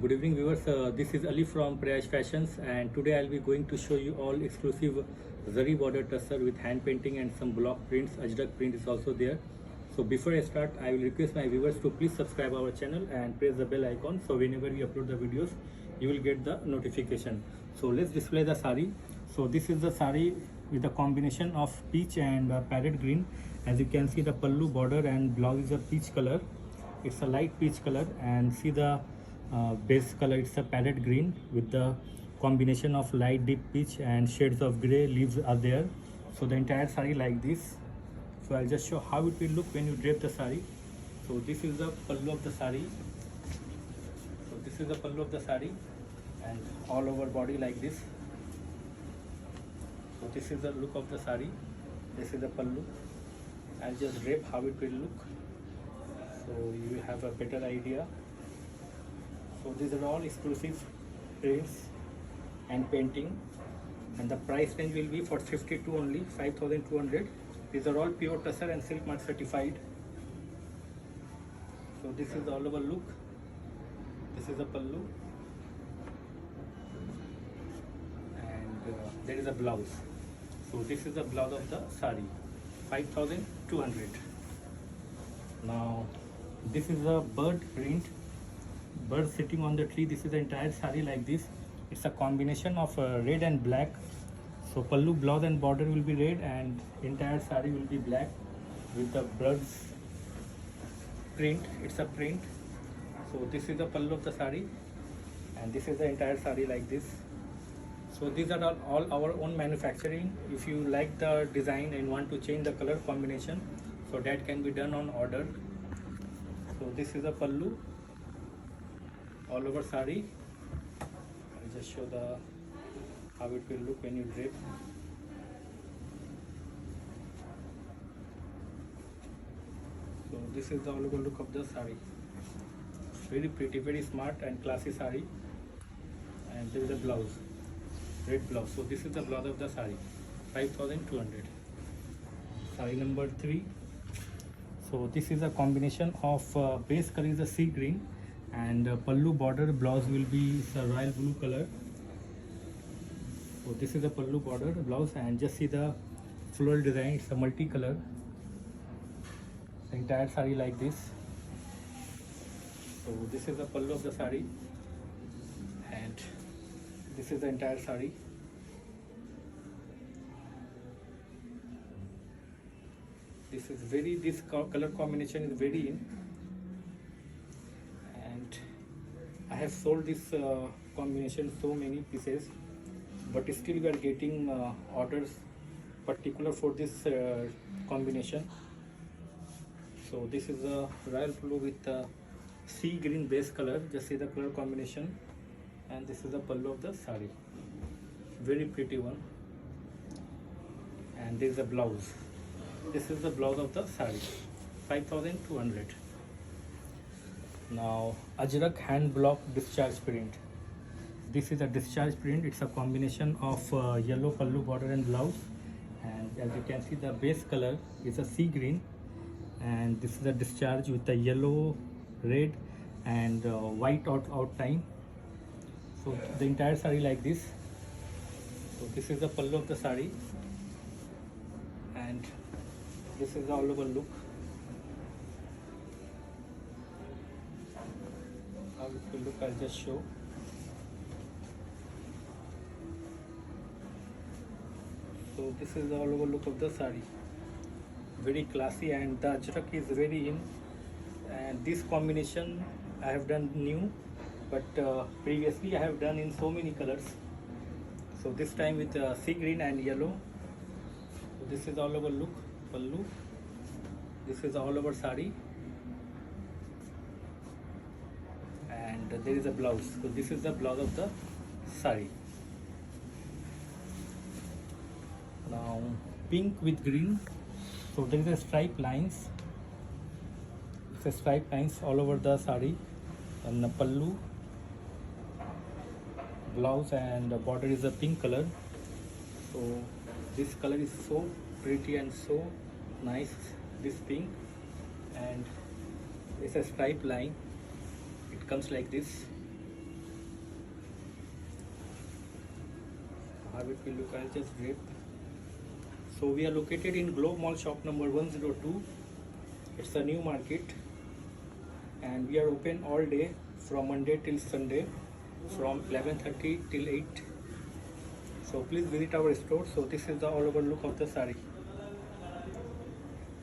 Good evening viewers, this is Ali from Prayash Fashions, and today I'll be going to show you all exclusive zari border tussar with hand painting and some block prints. Ajrak print is also there. So before I start, I will request my viewers to please subscribe our channel and press the bell icon, so whenever we upload the videos you will get the notification. So let's display the sari. So this is the sari with a combination of peach and parrot green. As you can see, the pallu border and blouse is a peach color. It's a light peach color, and see the base color, it's a parrot green with the combination of light deep peach and shades of gray leaves are there. So the entire sari like this. So I'll just show how it will look when you drape the sari. So this is the pallu of the sari. So this is the pallu of the sari, and all over body like this. So this is the look of the sari. This is the pallu. I'll just drape how it will look, so you will have a better idea. So these are all exclusive prints and painting, and the price range will be for 52 only, 5,200. These are all pure tussar and silk mark certified. So this is the all over look. This is the pallu, and there is a blouse. So this is the blouse of the sari, 5,200. Now this is a bird print, bird sitting on the tree. This is the entire sari like this. It's a combination of red and black. So pallu, blouse and border will be red, and entire sari will be black with the bird's print. It's a print. So this is the pallu of the sari, and this is the entire sari like this. So these are all our own manufacturing. If you like the design and want to change the color combination, so that can be done on order. So this is the pallu, all over sari. I'll just show the how it will look when you drape. So this is the all over look of the sari. Very pretty, very smart and classy sari. And there is a blouse, red blouse. So this is the blouse of the sari, 5,200. Sari number 3. So this is a combination of base color is a sea green, and pallu border blouse will be royal blue color. So this is the pallu border blouse, and just see the floral design. It's a multi-color. The entire sari like this. So this is the pallu of the sari, and this is the entire sari. This color combination is very in, and I have sold this combination so many pieces, but still we are getting orders particular for this combination. So this is a royal blue with sea green base color. Just see the color combination, and this is the pallu of the sari, very pretty one. And this is the blouse. This is the blouse of the sari, 5,200. Now Ajrak hand block discharge print. This is a discharge print. It's a combination of yellow pallu border and blouse, and as you can see, the base color is a sea green, and this is a discharge with the yellow, red and white outline. So the entire sari like this. So this is the pallu of the sari, and this is the all over look. How it will look, I'll just show. So this is the all over look of the sari, very classy, and the ajrak is very in. And this combination I have done new, but previously I have done in so many colors. So this time with sea green and yellow. So this is all over look, pallu. This is all over sari, and there is a blouse. So this is the blouse of the sari. Now pink with green. So there is a stripe lines. It's a stripe lines all over the sari, and the pallu, blouse, and the border is a pink color. So this color is so pretty and so nice, this pink, and it's a stripe line. It comes like this. how it will look, I'll just drape. So we are located in Globe Mall shop number 102. It's a new market and we are open all day from Monday till Sunday from 11:30 till 8. So please visit our store. So this is the all over look of the sari,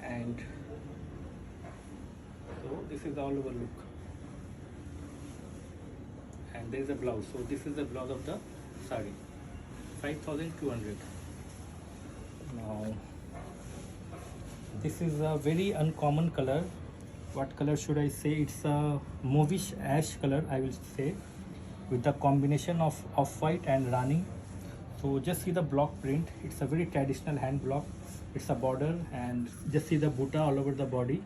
and so this is the all over look, and there is a blouse. So this is the blouse of the sari, 5,200. Now this is a very uncommon color. What color should I say? It's a mauvish ash color, I will say, with the combination of off-white and rani. So just see the block print. It's a very traditional hand block. It's a border and just see the buta all over the body.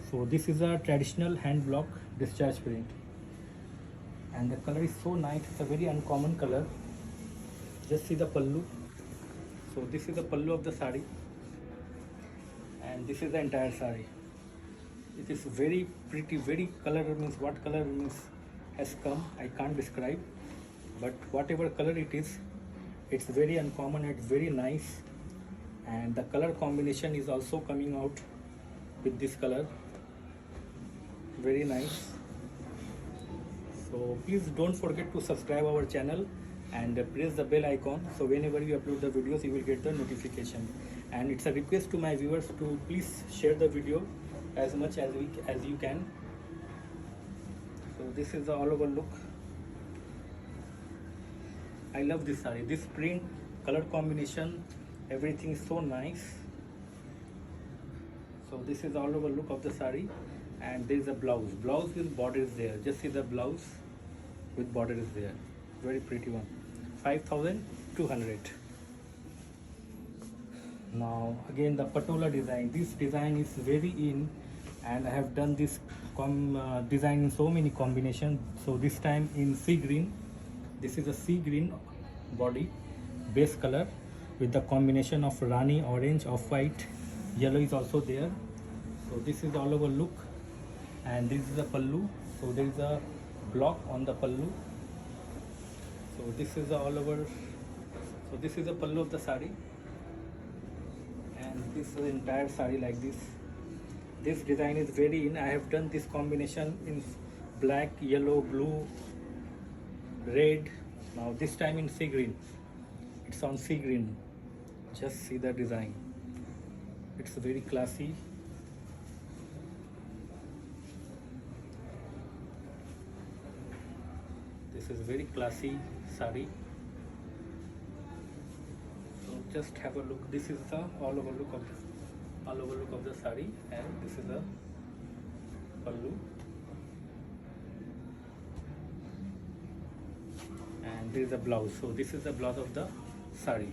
So this is a traditional hand block discharge print, and the color is so nice. It's a very uncommon color. Just see the pallu. So this is the pallu of the sari, and this is the entire sari. It is very pretty, very color means what color means has come, I can't describe, but whatever color it is, it's very uncommon, it's very nice, and the color combination is also coming out with this color, very nice. So please don't forget to subscribe our channel and press the bell icon, so whenever we upload the videos you will get the notification. And it's a request to my viewers to please share the video as much as you can. So this is the all over look. I love this saree. This print, color combination, everything is so nice. So this is the all over look of the saree, and there is a blouse. Blouse with border is there. Just see the blouse with border is there. Very pretty one. 5,200. Now again the patola design. This design is very in, and I have done this design in so many combinations. So this time in sea green. This is a sea green body base color with the combination of rani, orange, off-white, yellow is also there. So this is all over look, and this is a pallu. So there is a block on the pallu. So this is the all over. So this is the pallu of the sari, and this is the entire sari like this. This design is very in. I have done this combination in black, yellow, blue, red. Now this time in sea green. It's on sea green. Just see the design. It's very classy. This is very classy sari. So just have a look. This is the all over look of the sari, and this is the pallu. And this is the blouse. So this is the blouse of the sari.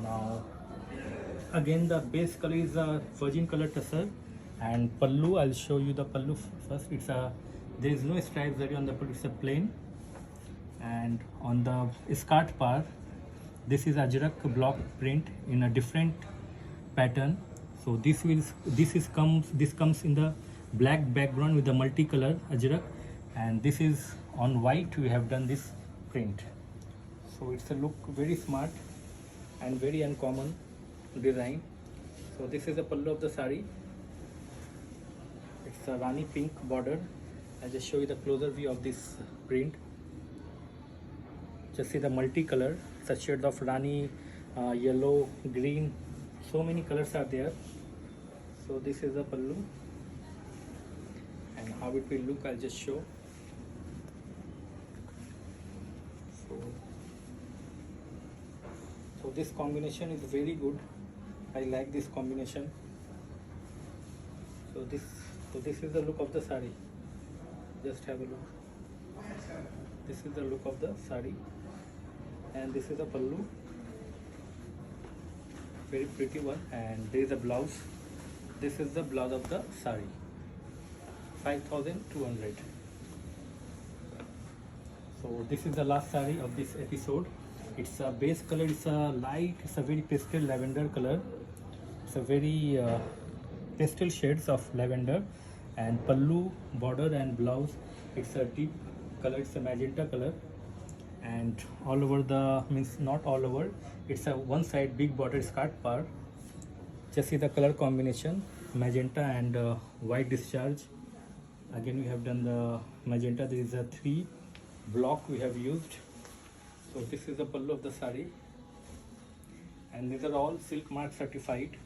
Now again the base color is a virgin color tussar, and pallu, I'll show you the pallu first. It's a, there is no stripe zari on the pallu, it's a plain, and on the skirt part this is ajrak block print in a different pattern. So this comes in the black background with the multicolor ajrak, and this is on white. We have done this print. So it's a look very smart and very uncommon design. So this is the pallu of the sari. It's a rani pink border. I'll just show you the closer view of this print. Just see the multicolor. It's a shade of rani, yellow, green. So many colors are there. So this is the pallu, and how it will look, I'll just show. So this combination is very good. I like this combination. So this is the look of the sari. Just have a look. This is the look of the sari, and this is the pallu. Very pretty one, and there is a blouse. This is the blouse of the sari. 5,200. So this is the last sari of this episode. It's a base color, it's a light, it's a very pastel lavender color. It's a very pastel shades of lavender, and pallu, border and blouse, it's a deep color, it's a magenta color, and all over the, means not all over, it's a one side big border skirt part. Just see the color combination, magenta and white discharge. Again we have done the magenta. There is a 3 block we have used. So this is the pallu of the sari, and these are all silk mark certified.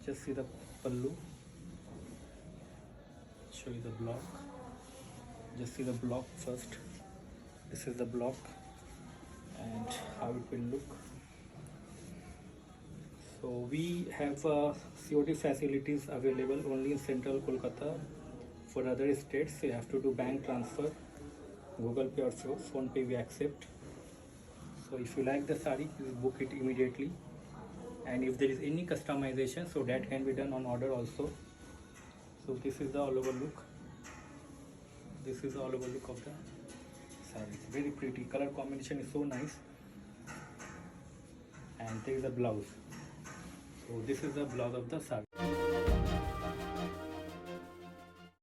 Just see the pallu, show you the block. Just see the block first. This is the block and how it will look. So we have COD facilities available only in central Kolkata. For other states you have to do bank transfer, Google Pay or Phone Pay we accept. So if you like the sari, please book it immediately, and if there is any customization, so that can be done on order also. So this is the all over look. This is the all over look of the sari. It's very pretty. Color combination is so nice. And there is a blouse. So this is the blouse of the sari.